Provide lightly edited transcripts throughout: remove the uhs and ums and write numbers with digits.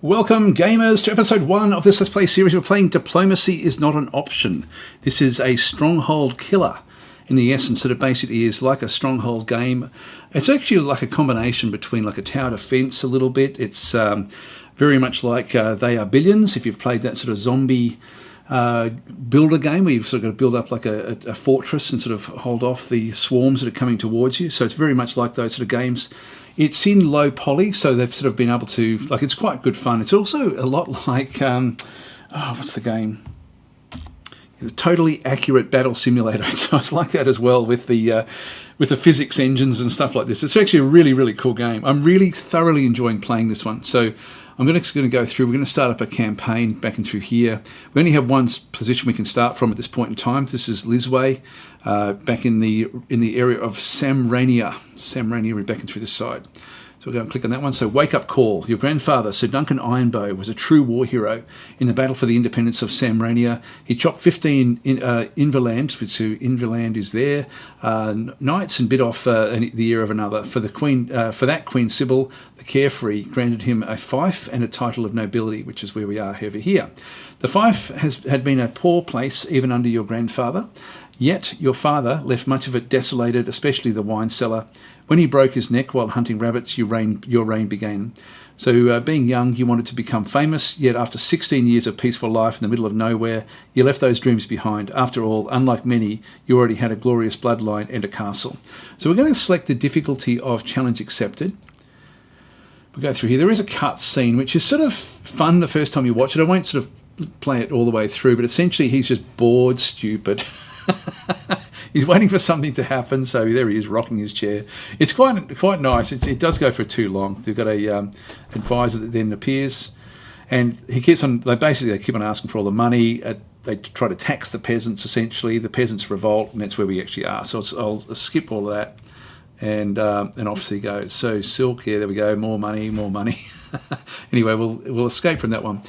Welcome, gamers, to episode 1 of this Let's Play series. We're playing Diplomacy is Not an Option. This is a Stronghold killer in the essence that it basically is like a Stronghold game. It's actually like a combination between like a tower defense a little bit. It's very much like They Are Billions, if you've played that sort of zombie builder game where you've sort of got to build up like a fortress and sort of hold off the swarms that are coming towards you. So it's very much like those sort of games. It's in low poly, so they've sort of been able to, like, it's quite good fun. It's also a lot like, what's the game? The Totally Accurate Battle Simulator. So it's like that as well with the physics engines and stuff like this. It's actually a really, really cool game. I'm really thoroughly enjoying playing this one. So I'm going to go through. We're going to start up a campaign back and through here. We only have one position we can start from at this point in time. This is Lisway, back in the area of Samrania. Samrania, we're back and through this side. So we'll go and click on that one. So Wake Up Call. Your grandfather, Sir Duncan Ironbow, was a true war hero in the battle for the independence of Samrania. He chopped 15 Inverland, so Inverland is there, knights, and bit off the ear of another. For the Queen, Queen Sybil, the Carefree, granted him a fief and a title of nobility, which is where we are over here. The fief had been a poor place even under your grandfather, yet your father left much of it desolated, especially the wine cellar. When he broke his neck while hunting rabbits, your reign began. So being young, you wanted to become famous, yet after 16 years of peaceful life in the middle of nowhere, you left those dreams behind. After all, unlike many, you already had a glorious bloodline and a castle. So we're going to select the difficulty of Challenge Accepted. We'll go through here. There is a cut scene, which is sort of fun the first time you watch it. I won't sort of play it all the way through, but essentially he's just bored stupid. He's waiting for something to happen, so there he is, rocking his chair. It's quite nice. It does go for too long. They've got a advisor that then appears, and he keeps on. They keep on asking for all the money. They try to tax the peasants. Essentially, the peasants revolt, and that's where we actually are. So I'll skip all of that, and off he goes. So silk, yeah, there we go. More money, more money. Anyway, we'll escape from that one.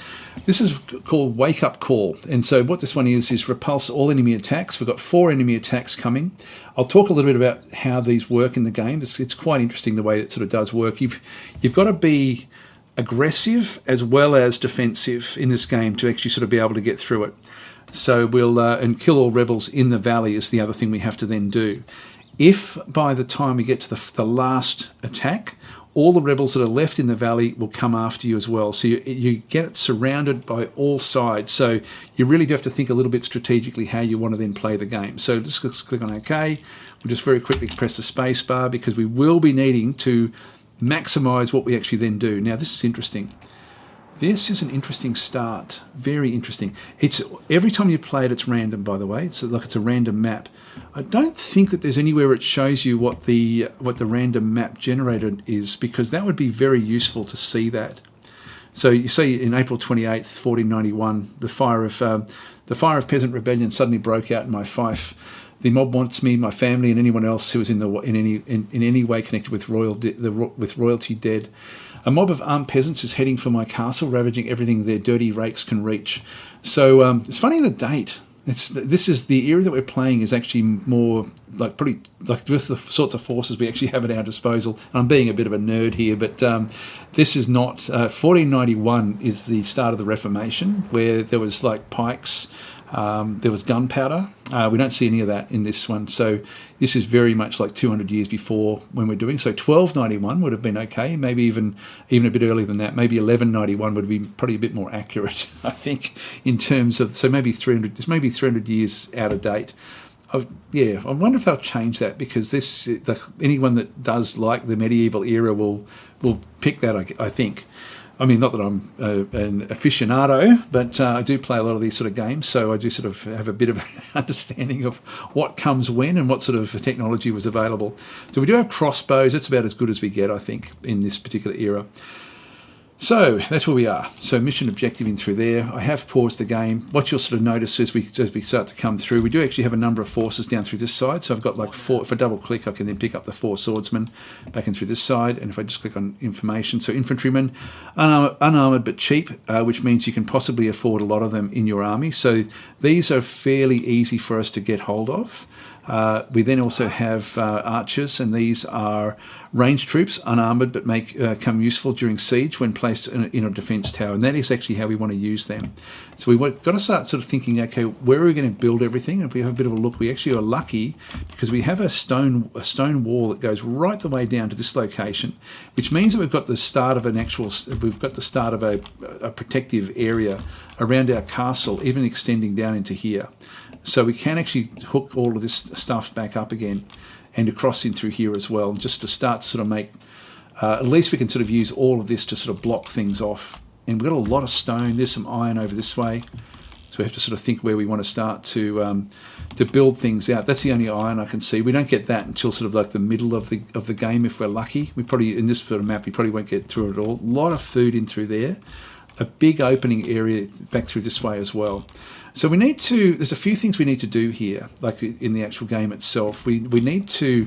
This is called Wake Up Call, and so what this one is repulse all enemy attacks. We've got 4 enemy attacks coming. I'll talk a little bit about how these work in the game. It's quite interesting the way it sort of does work. You've got to be aggressive as well as defensive in this game to actually sort of be able to get through it. So we'll and kill all rebels in the valley is the other thing we have to then do. If by the time we get to the last attack, all the rebels that are left in the valley will come after you as well. So you get surrounded by all sides. So you really do have to think a little bit strategically how you want to then play the game. So just click on OK. We'll just very quickly press the space bar because we will be needing to maximize what we actually then do. Now, this is interesting. This is an interesting start. Very interesting. It's every time you play it, it's random, by the way. It's like it's a random map. I don't think that there's anywhere it shows you what the random map generator is, because that would be very useful to see that. So you see in April 28th, 1491, the fire of peasant rebellion suddenly broke out in my fief. The mob wants me, my family, and anyone else who is in any way connected with royalty dead. A mob of armed peasants is heading for my castle, ravaging everything their dirty rakes can reach. So it's funny the date. This is the era that we're playing is actually more like pretty like with the sorts of forces we actually have at our disposal. I'm being a bit of a nerd here, but this is not 1491 is the start of the Reformation, where there was like pikes. There was gunpowder. We don't see any of that in this one. So this is very much like 200 years before when we're doing. So 1291 would have been okay. Maybe even a bit earlier than that. Maybe 1191 would be probably a bit more accurate, I think, in terms of. So maybe 300. It's maybe 300 years out of date. I wonder if they'll change that, because anyone that does like the medieval era will pick that. I think. I mean, not that I'm an aficionado, but I do play a lot of these sort of games, so I do sort of have a bit of an understanding of what comes when and what sort of technology was available. So we do have crossbows. That's about as good as we get, I think, in this particular era. So that's where we are. So mission objective in through there. I have paused the game. What you'll sort of notice as we start to come through, we do actually have a number of forces down through this side. So I've got like 4. If I double click, I can then pick up the 4 swordsmen back in through this side. And if I just click on information, so infantrymen, unarmored but cheap, which means you can possibly afford a lot of them in your army. So these are fairly easy for us to get hold of. We then also have archers, and these are ranged troops, unarmoured, but come useful during siege when placed in a defence tower, and that is actually how we want to use them. So we've got to start sort of thinking, okay, where are we going to build everything? And if we have a bit of a look, we actually are lucky because we have a stone wall that goes right the way down to this location, which means that we've got the start of a protective area around our castle, even extending down into here. So we can actually hook all of this stuff back up again and across in through here as well, just to start to sort of make, at least we can sort of use all of this to sort of block things off. And we've got a lot of stone. There's some iron over this way. So we have to sort of think where we want to start to build things out. That's the only iron I can see. We don't get that until sort of like the middle of the game if we're lucky. We probably, in this sort of map, we probably won't get through it all. A lot of food in through there. A big opening area back through this way as well. So we need to, there's a few things we need to do here, like in the actual game itself. We need to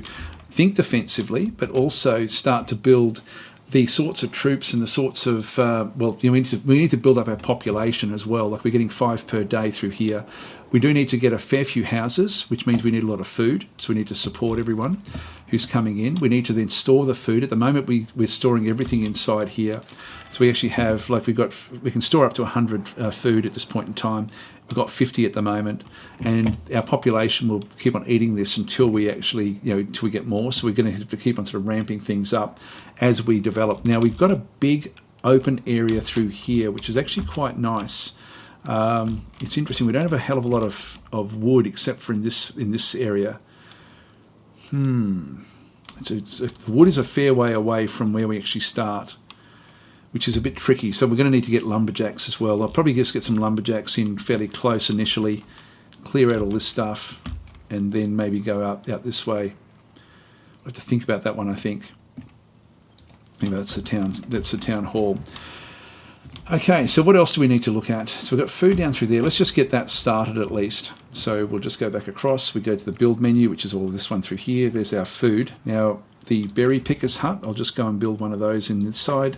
think defensively, but also start to build the sorts of troops and the sorts of, we need to build up our population as well. Like we're getting 5 per day through here. We do need to get a fair few houses, which means we need a lot of food. So we need to support everyone who's coming in. We need to then store the food. At the moment, we're storing everything inside here. So we actually have, like we can store up to 100 food at this point in time. We've got 50 at the moment, and our population will keep on eating this until we actually, until we get more. So we're going to have to keep on sort of ramping things up as we develop. Now we've got a big open area through here, which is actually quite nice. It's interesting. We don't have a hell of a lot of wood except for in this area. So the wood is a fair way away from where we actually start, which is a bit tricky. So we're going to need to get lumberjacks as well. I'll probably just get some lumberjacks in fairly close initially, clear out all this stuff, and then maybe go out this way. I have to think about that one, I think. Maybe that's the town hall. Okay, so what else do we need to look at? So we've got food down through there. Let's just get that started at least. So we'll just go back across. We go to the build menu, which is all of this one through here. There's our food. Now, the berry picker's hut, I'll just go and build one of those in this side,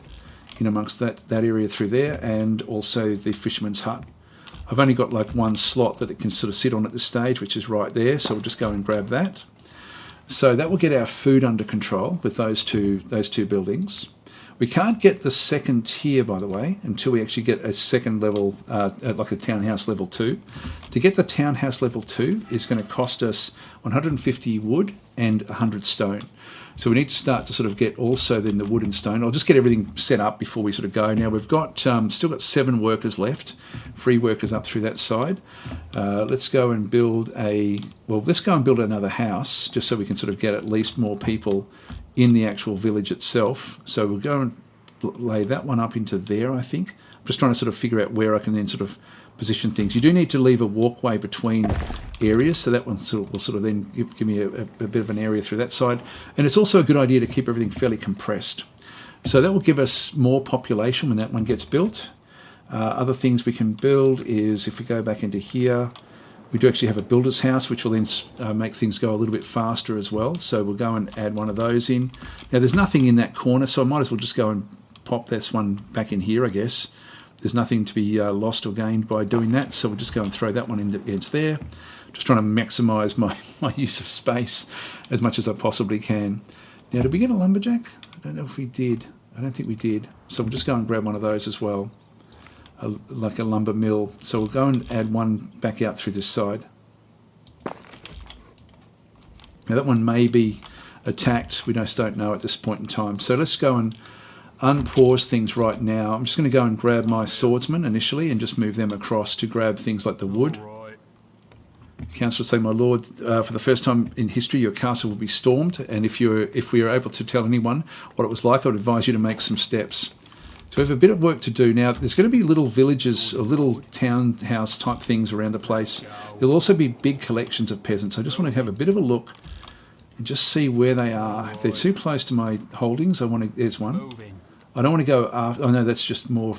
in amongst that area through there, and also the fisherman's hut. I've only got like one slot that it can sort of sit on at this stage, which is right there, so we'll just go and grab that. So that will get our food under control with those two buildings. We can't get the second tier, by the way, until we actually get a second level, like a townhouse level 2. To get the townhouse level 2 is going to cost us 150 wood and 100 stone. So we need to start to sort of get also then the wood and stone. I'll just get everything set up before we sort of go. Now we've got still got 7 workers left, free workers up through that side. Let's go and build another house just so we can sort of get at least more people in the actual village itself. So we'll go and lay that one up into there, I think. I'm just trying to sort of figure out where I can then sort of position things. You do need to leave a walkway between areas, so that one will sort of then give me a bit of an area through that side. And it's also a good idea to keep everything fairly compressed. So that will give us more population when that one gets built. Other things we can build is, if we go back into here, we do actually have a builder's house, which will then make things go a little bit faster as well. So we'll go and add one of those in. Now there's nothing in that corner, so I might as well just go and pop this one back in here, I guess. There's nothing to be lost or gained by doing that, so we'll just go and throw that one in against there. Just trying to maximise my use of space as much as I possibly can. Now, did we get a lumberjack? I don't know if we did. I don't think we did. So we'll just go and grab one of those as well, like a lumber mill. So we'll go and add one back out through this side. Now that one may be attacked. We just don't know at this point in time. So let's go and unpause things right now. I'm just going to go and grab my swordsmen initially and just move them across to grab things like the wood. Councillor say, my lord, for the first time in history, your castle will be stormed, and if we are able to tell anyone what it was like, I would advise you to make some steps. So we have a bit of work to do. Now, there's going to be little villages or little townhouse type things around the place. There'll also be big collections of peasants. I just want to have a bit of a look and just see where they are. If they're too close to my holdings, there's one. I don't want to go after, oh no, that's more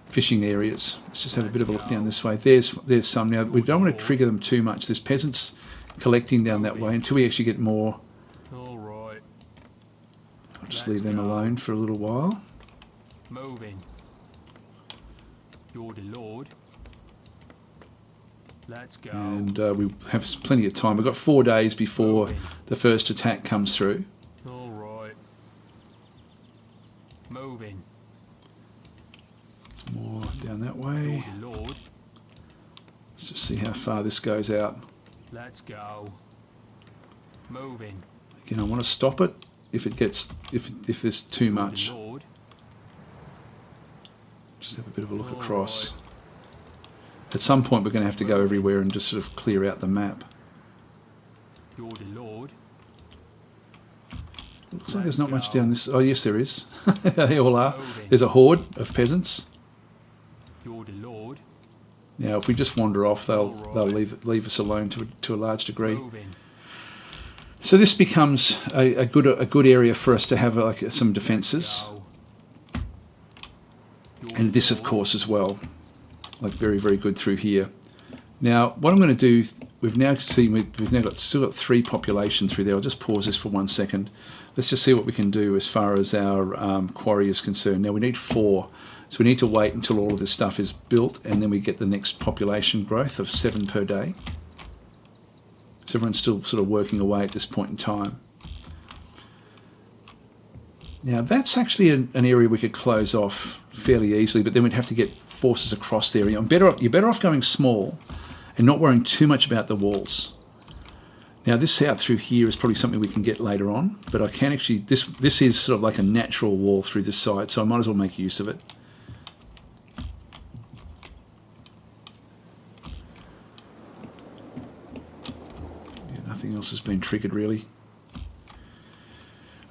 fishing areas. Let's just have a bit of a look down this way. There's some. Now, we don't want to trigger them too much. There's peasants collecting down that way until we actually get more. All right. I'll just leave them alone for a little while. Moving. You're the lord. Let's go. And we have plenty of time. We've got 4 days before the first attack comes through. All right. Moving. More down that way. Lord. Let's just see how far this goes out. Let's go. Moving. Again, I want to stop it if it gets if there's too much. Lord. Just have a bit of a look across. Right. At some point, we're going to have to go everywhere and just sort of clear out the map. Lord. Looks like there's not much down this. Oh, yes, there is. They all are. There's a horde of peasants. Lord. Now, if we just wander off, they'll leave us alone to a large degree. So this becomes a good area for us to have like some defences, and this, of course, as well. Like very, very good through here. Now, what I'm going to do, we've now still got 3 population through there. I'll just pause this for 1 second. Let's just see what we can do as far as our quarry is concerned. Now we need 4, so we need to wait until all of this stuff is built, and then we get the next population growth of 7 per day. So everyone's still sort of working away at this point in time. Now that's actually an area we could close off fairly easily, but then we'd have to get forces across there. You're better off going small and not worrying too much about the walls. Now this out through here is probably something we can get later on, but I can actually, this is sort of like a natural wall through this side, so I might as well make use of it. Yeah, nothing else has been triggered really.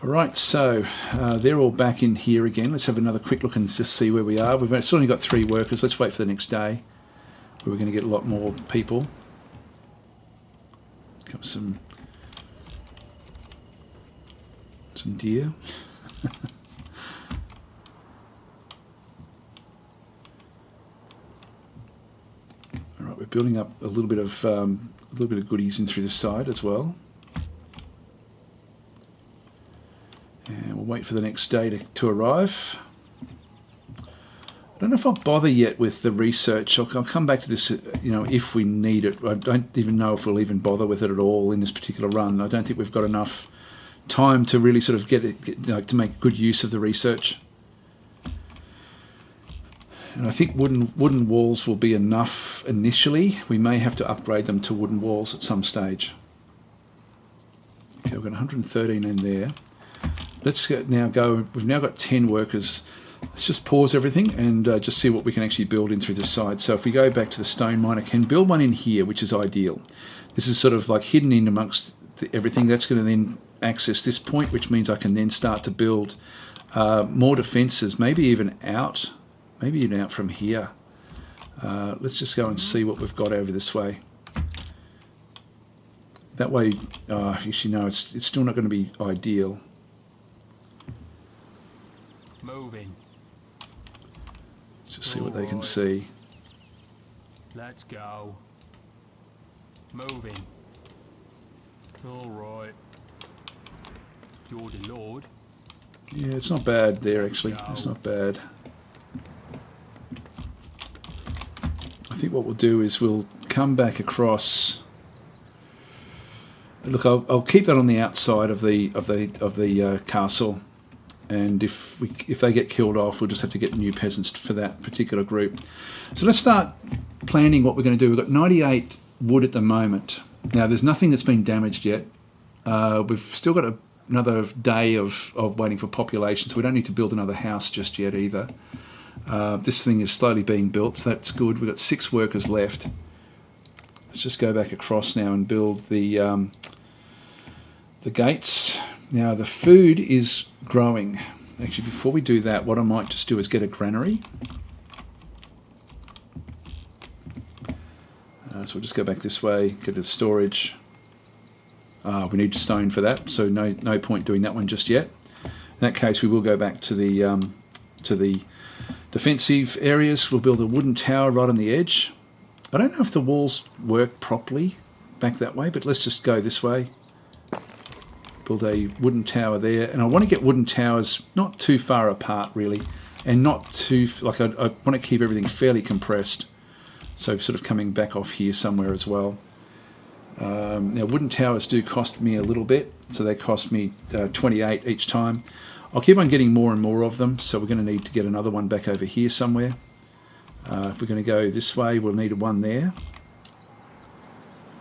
Alright, so they're all back in here again. Let's have another quick look and just see where we are. We've still only got 3 workers. Let's wait for the next day, where we're going to get a lot more people. Comes some deer. Alright, we're building up a little bit of goodies in through the side as well. And we'll wait for the next day to arrive. I don't know if I'll bother yet with the research. I'll come back to this, if we need it. I don't even know if we'll even bother with it at all in this particular run. I don't think we've got enough time to really sort of to make good use of the research. And I think wooden walls will be enough initially. We may have to upgrade them to wooden walls at some stage. Okay, we've got 113 in there. Let's now go. We've now got 10 workers. Let's just pause everything and just see what we can actually build in through this side. So if we go back to the stone mine, I can build one in here, which is ideal. This is sort of like hidden in amongst everything. That's going to then access this point, which means I can then start to build more defences, maybe even out from here. Let's just go and see what we've got over this way. That way, actually no, it's still not going to be ideal. Moving. Let's just see what they can see. Let's go. Moving. All right. You're the Lord. Yeah, it's not bad there actually. It's not bad. I think what we'll do is we'll come back across. Look, I'll keep that on the outside of the castle. And if they get killed off, we'll just have to get new peasants for that particular group. So let's start planning what we're going to do. We've got 98 wood at the moment. Now, there's nothing that's been damaged yet. We've still got another day of waiting for population, so we don't need to build another house just yet either. This thing is slowly being built, so that's good. We've got 6 workers left. Let's just go back across now and build the gates. Now the food is growing. Actually, before we do that, what I might just do is get a granary. So we'll just go back this way, go to the storage. We need stone for that, so no point doing that one just yet. In that case, we will go back to the defensive areas. We'll build a wooden tower right on the edge. I don't know if the walls work properly back that way, but let's just go this way. Build a wooden tower there, and I want to get wooden towers not too far apart really, and not too I want to keep everything fairly compressed. So sort of coming back off here somewhere as well. Now wooden towers do cost me a little bit, so they cost me 28 each time. I'll keep on getting more and more of them, so we're going to need to get another one back over here somewhere. If we're going to go this way, we'll need one there.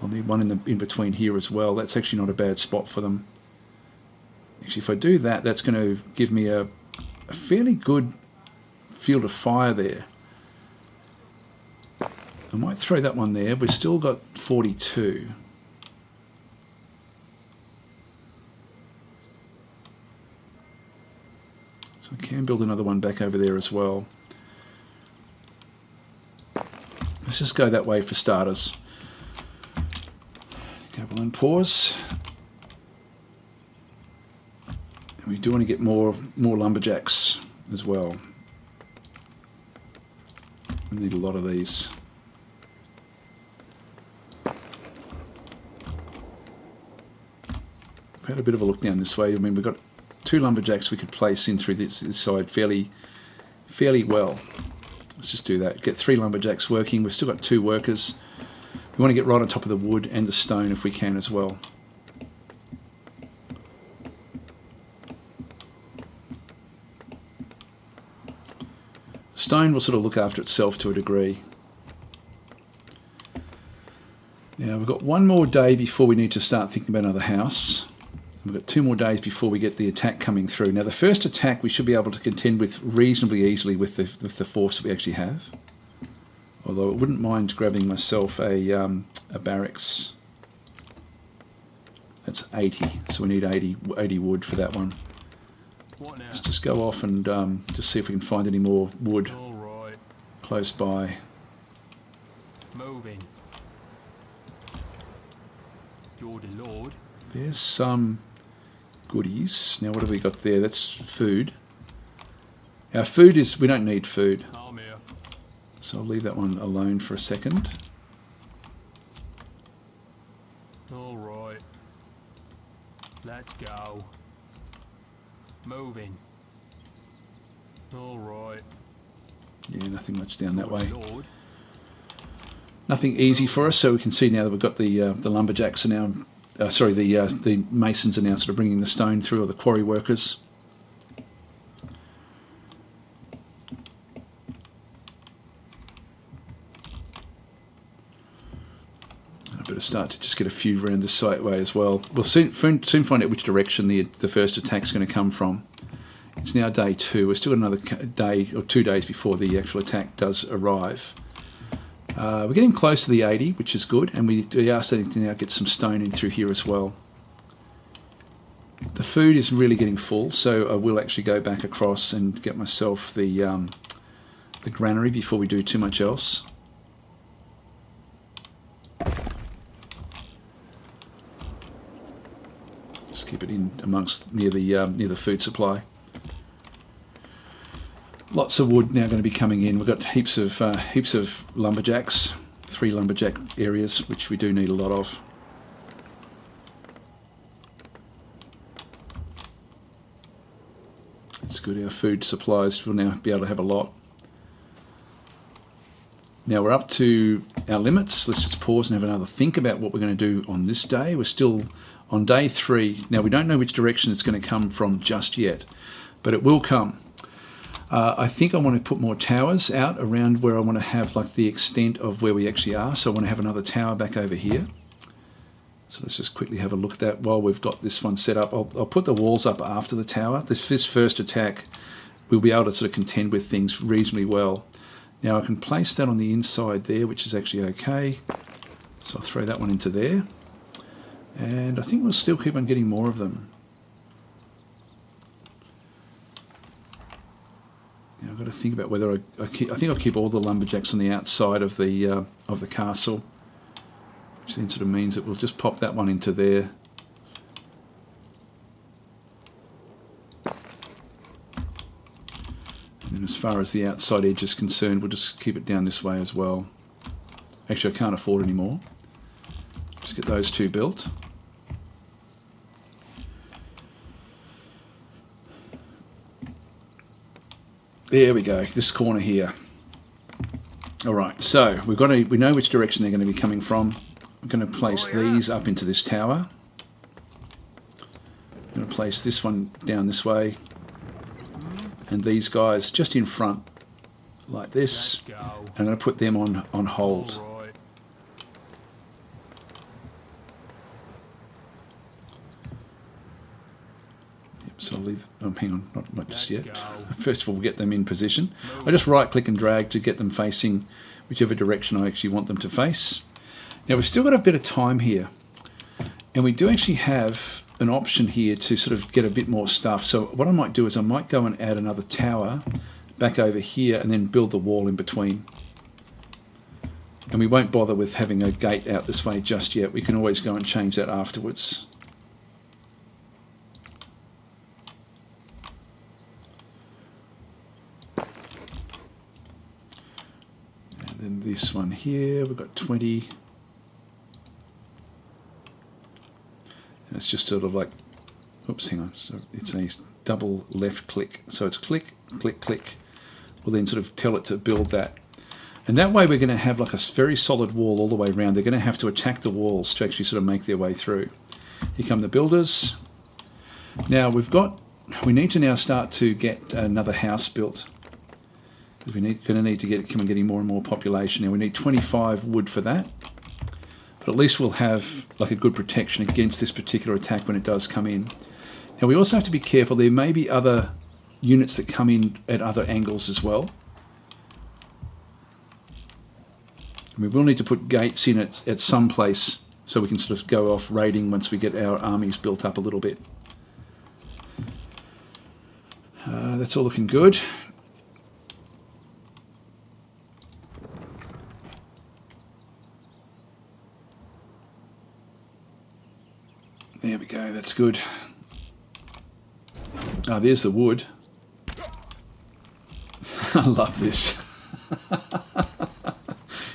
I'll need one in between here as well. That's actually not a bad spot for them. Actually, if I do that, that's going to give me a fairly good field of fire there. I might throw that one there. We've still got 42. So I can build another one back over there as well. Let's just go that way for starters. Couple and pause. And we do want to get more lumberjacks as well. We need a lot of these. I've had a bit of a look down this way. I mean, we've got 2 lumberjacks we could place in through this side fairly well. Let's just do that. Get 3 lumberjacks working. We've still got 2 workers. We want to get right on top of the wood and the stone if we can as well. The stone will sort of look after itself to a degree. Now we've got 1 more day before we need to start thinking about another house. We've got 2 more days before we get the attack coming through. Now the first attack we should be able to contend with reasonably easily with the force that we actually have. Although I wouldn't mind grabbing myself a barracks. That's 80, so we need 80 wood for that one. Let's just go off and just see if we can find any more wood close by. Moving. You're the Lord. There's some goodies. Now what have we got there? That's food. Our food is, we don't need food. So I'll leave that one alone for a second. All right. Let's go. Moving. All right. Yeah, nothing much down that way. Lord. Nothing easy for us. So we can see now that we've got the lumberjacks are now. The masons are now sort of bringing the stone through, or the quarry workers. I better start to just get a few around this site way as well. We'll soon find out which direction the first attack's going to come from. It's now day 2. We've still got another day or 2 days before the actual attack does arrive. We're getting close to the 80, which is good, and we are starting to now get some stone in through here as well. The food is really getting full, so I will actually go back across and get myself the granary before we do too much else. Just keep it in amongst near the food supply. Lots of wood now going to be coming in. We've got heaps of lumberjacks, 3 lumberjack areas, which we do need a lot of. It's good. Our food supplies will now be able to have a lot. Now we're up to our limits. Let's just pause and have another think about what we're going to do on this day. We're still on day 3. Now we don't know which direction it's going to come from just yet, but it will come. I think I want to put more towers out around where I want to have like the extent of where we actually are. So I want to have another tower back over here. So let's just quickly have a look at that while we've got this one set up. I'll put the walls up after the tower. This first attack, we'll be able to sort of contend with things reasonably well. Now I can place that on the inside there, which is actually okay. So I'll throw that one into there. And I think we'll still keep on getting more of them. I've got to think about whether I think I'll keep all the lumberjacks on the outside of the castle, which then sort of means that we'll just pop that one into there. And then as far as the outside edge is concerned, we'll just keep it down this way as well. Actually, I can't afford any more. Just get those 2 built. There we go, this corner here. All right, so we know which direction they're going to be coming from. I'm going to place these up into this tower. I'm going to place this one down this way, and these guys just in front, like this. I'm going to put them on hold. So I'll leave, hang on, not just yet. First of all, we'll get them in position. I just right click and drag to get them facing whichever direction I actually want them to face. Now we've still got a bit of time here, and we do actually have an option here to sort of get a bit more stuff. So what I might do is I might go and add another tower back over here and then build the wall in between. And we won't bother with having a gate out this way just yet. We can always go and change that afterwards. And this one here, we've got 20. And it's just sort of like, oops, hang on. So it's a double left click. So it's click, click, click. We'll then sort of tell it to build that. And that way we're going to have like a very solid wall all the way around. They're going to have to attack the walls to actually sort of make their way through. Here come the builders. Now we need to now start to get another house built. We're going to need to get getting more and more population. Now we need 25 wood for that, but at least we'll have like a good protection against this particular attack when it does come in. Now we also have to be careful. There may be other units that come in at other angles as well. And we will need to put gates in at some place so we can sort of go off raiding once we get our armies built up a little bit. That's all looking good. There we go, that's good. Ah, there's the wood. I love this.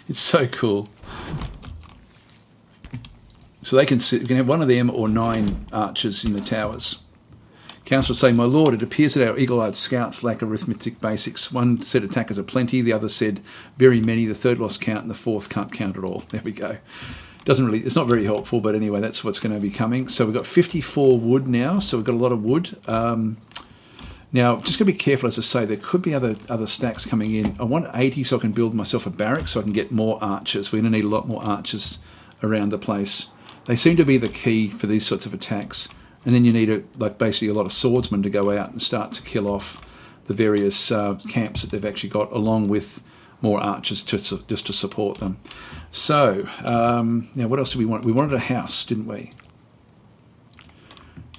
It's so cool. So they can have one of them or 9 archers in the towers. Councillor say, "My lord, it appears that our eagle-eyed scouts lack arithmetic basics. One said attackers are plenty, the other said very many, the third lost count, and the fourth can't count at all." There we go. It's not very helpful, but anyway, that's what's going to be coming. So we've got 54 wood now, so we've got a lot of wood. Now, just got to be careful, as I say, there could be other stacks coming in. I want 80 so I can build myself a barrack so I can get more archers. We're going to need a lot more archers around the place. They seem to be the key for these sorts of attacks. And then you need basically a lot of swordsmen to go out and start to kill off the various camps that they've actually got, along with more archers just to support them. So, now what else do we want? We wanted a house, didn't we?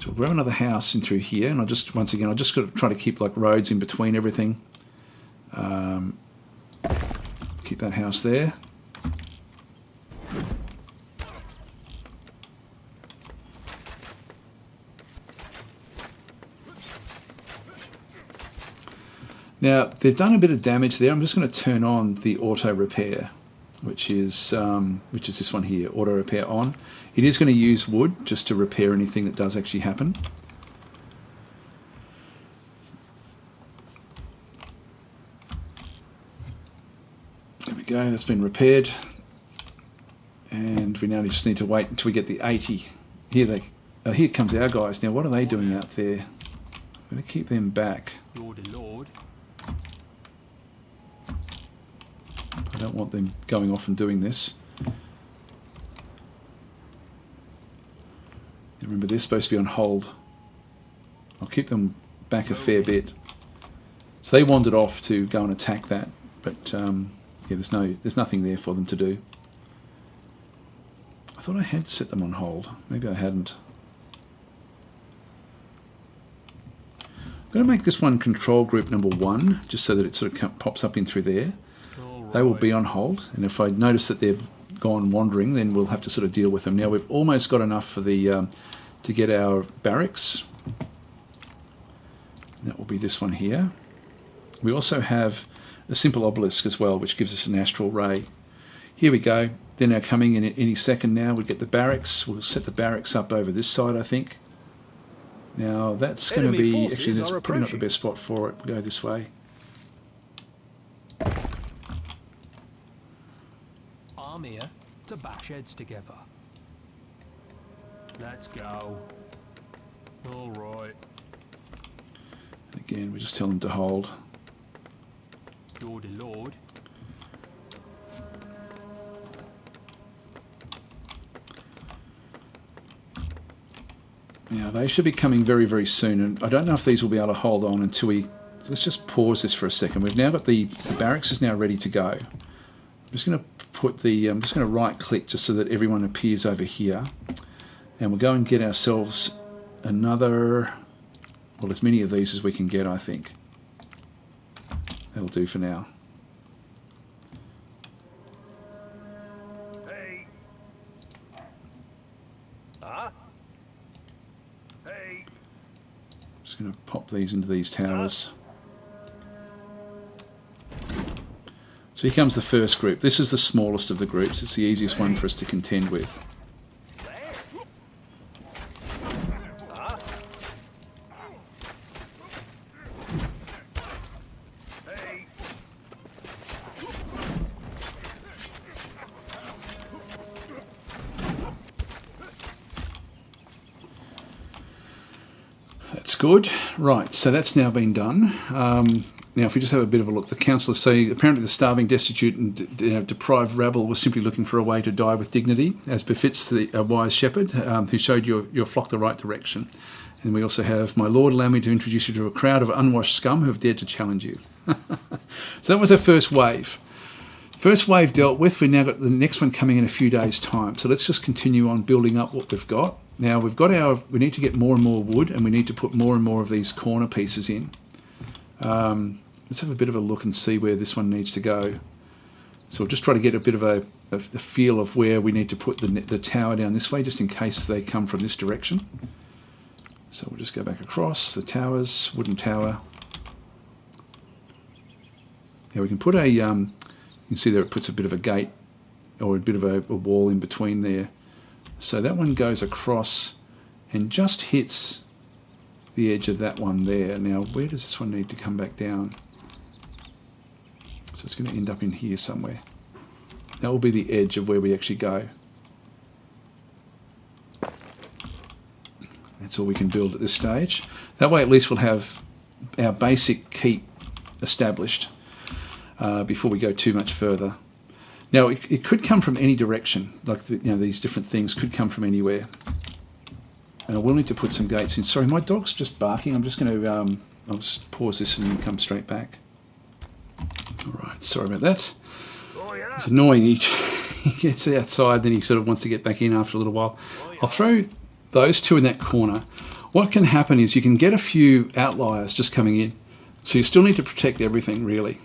So we'll grab another house in through here, and I'll just got to try to keep like roads in between everything. Keep that house there. Now they've done a bit of damage there. I'm just going to turn on the auto repair, which is this one here, auto repair on. It is going to use wood just to repair anything that does actually happen. There we go, that's been repaired. And we now just need to wait until we get the 80. Here comes our guys. Now what are they doing out there? I'm going to keep them back. Lord. I don't want them going off and doing this. Remember, they're supposed to be on hold. I'll keep them back a fair bit. So they wandered off to go and attack that, but yeah, there's nothing there for them to do. I thought I had set them on hold. Maybe I hadn't. I'm going to make this one control group number 1, just so that it sort of pops up in through there. They will be on hold, and if I notice that they've gone wandering, then we'll have to sort of deal with them. Now we've almost got enough for the to get our barracks. That will be this one here. We also have a simple obelisk as well, which gives us an astral ray. Here we go. They're now coming in any second now. We get the barracks. We'll set the barracks up over this side, I think. Now that's going to be, actually that's probably not the best spot for it. We'll go this way. I'm here to bash heads together. Let's go. All right. Again, we just tell them to hold. You're the Lord. Now, they should be coming very, very soon, and I don't know if these will be able to hold on until we... Let's just pause this for a second. We've now got the barracks is now ready to go. I'm just going to put the... I'm just going to right-click just so that everyone appears over here. And we'll go and get ourselves another... Well, as many of these as we can get, I think. That'll do for now. Hey. Huh? Hey. Just going to pop these into these towers. So here comes the first group. This is the smallest of the groups. It's the easiest one for us to contend with. That's good. Right, so that's now been done. Now, if we just have a bit of a look, the councillors say apparently the starving, destitute and deprived rabble was simply looking for a way to die with dignity, as befits a wise shepherd who showed your flock the right direction. And we also have, my lord, allow me to introduce you to a crowd of unwashed scum who have dared to challenge you. So that was our first wave. First wave dealt with. We've now got the next one coming in a few days' time. So let's just continue on building up what we've got. Now we've got we need to get more and more wood, and we need to put more and more of these corner pieces in. Let's have a bit of a look and see where this one needs to go. So we'll just try to get a bit of a feel of where we need to put the tower down this way, just in case they come from this direction. So we'll just go back across the towers, wooden tower. Now we can put you can see there it puts a bit of a gate or a bit of a wall in between there. So that one goes across and just hits the edge of that one there. Now, where does this one need to come back down? So it's going to end up in here somewhere. That will be the edge of where we actually go. That's all we can build at this stage. That way at least we'll have our basic keep established before we go too much further. Now, it could come from any direction, like these different things could come from anywhere. And I will need to put some gates in. Sorry, my dog's just barking. I'm just going to I'll just pause this and come straight back. All right, sorry about that. Oh, yeah. It's annoying. He gets outside, then he sort of wants to get back in after a little while. I'll throw those two in that corner. What can happen is you can get a few outliers just coming in. So you still need to protect everything, really.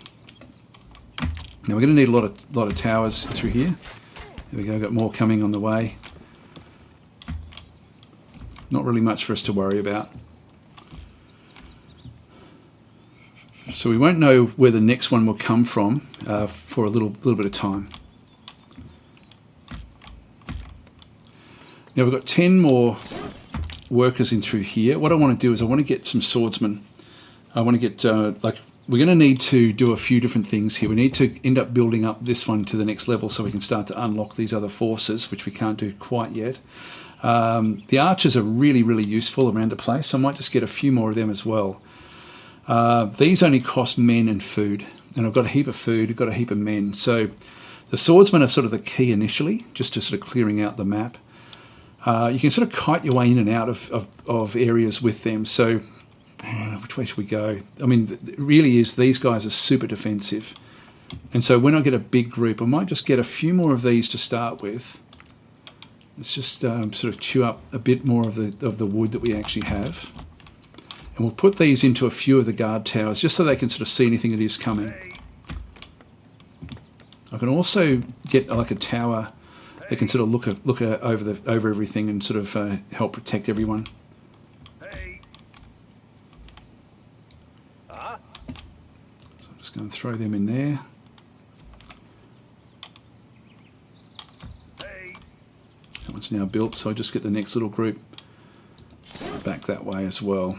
Now we're going to need a lot of towers through here. There we go, got more coming on the way. Not really much for us to worry about. So we won't know where the next one will come from for a little bit of time. Now we've got 10 more workers in through here. What I want to do is I want to get some swordsmen. I want to get we're going to need to do a few different things here. We need to end up building up this one to the next level so we can start to unlock these other forces, which we can't do quite yet. The archers are really, really useful around the place, so I might just get a few more of them as well. These only cost men and food, and I've got a heap of food, I've got a heap of men. So the swordsmen are sort of the key initially, just to sort of clearing out the map. You can sort of kite your way in and out of areas with them. So which way should we go? I mean, it really is, these guys are super defensive. And so when I get a big group, I might just get a few more of these to start with. Let's just sort of chew up a bit more of the wood that we actually have. And we'll put these into a few of the guard towers, just so they can sort of see anything that is coming. I can also get like a tower that can sort of look over everything and sort of help protect everyone. So I'm just going to throw them in there. That one's now built, so I'll just get the next little group back that way as well.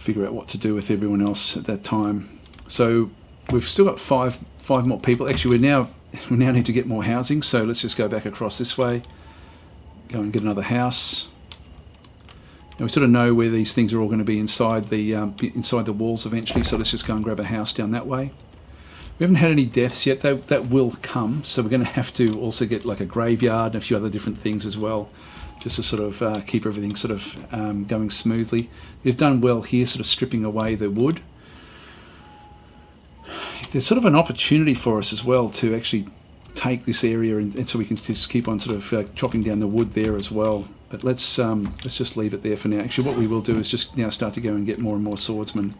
figure out what to do with everyone else at that time. So we've still got five more people. Actually, we now need to get more housing. So let's just go back across this way. Go and get another house. Now we sort of know where these things are all going to be inside the walls eventually. So let's just go and grab a house down that way. We haven't had any deaths yet. That will come. So we're going to have to also get like a graveyard and a few other different things as well, just to sort of keep everything sort of going smoothly. They've done well here, sort of stripping away the wood. There's sort of an opportunity for us as well to actually take this area, and so we can just keep on sort of chopping down the wood there as well. But let's just leave it there for now. Actually, what we will do is just now start to go and get more and more swordsmen.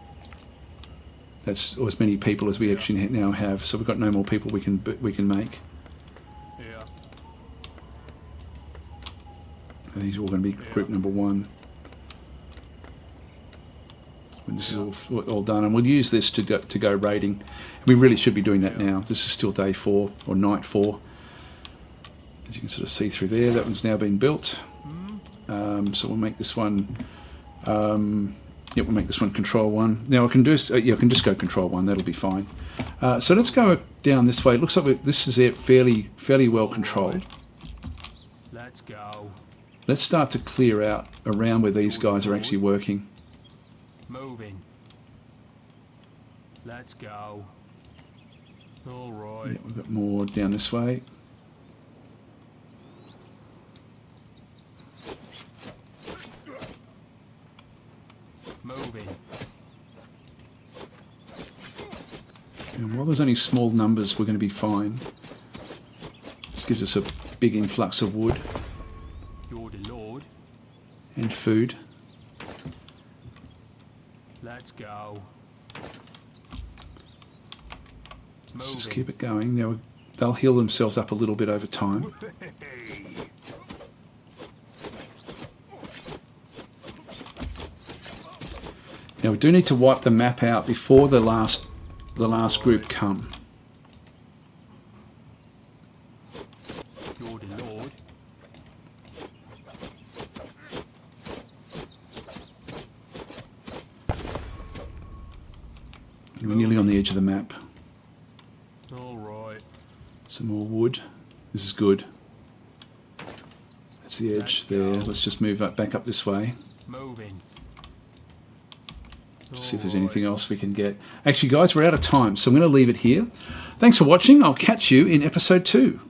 That's or as many people as we actually now have. So we've got no more people we can make. Yeah. And these are all going to be group number 1. When this is all done, and we'll use this to go raiding. We really should be doing that now. This is still day 4 or night 4. As you can sort of see through there, that one's now been built. So we'll make this one. We'll make this one control 1. Now I can do. I can just go control 1. That'll be fine. So let's go down this way. It looks like this is it, fairly well controlled. Let's go. Let's start to clear out around where these guys are actually working. Moving. Let's go. All right. Yeah, we've got more down this way. Moving. And while there's only small numbers, we're going to be fine. This gives us a big influx of wood You're the Lord. and food. Let's go. Let's just keep it going. Now they'll heal themselves up a little bit over time. Now we do need to wipe the map out before the last group come. You're the Lord. We're nearly on the edge of the map. All right. Some more wood. This is good. That's the edge there. Let's just move back up this way. Moving. Just see if there's anything else we can get. Actually, guys, we're out of time, so I'm going to leave it here. Thanks for watching. I'll catch you in episode 2.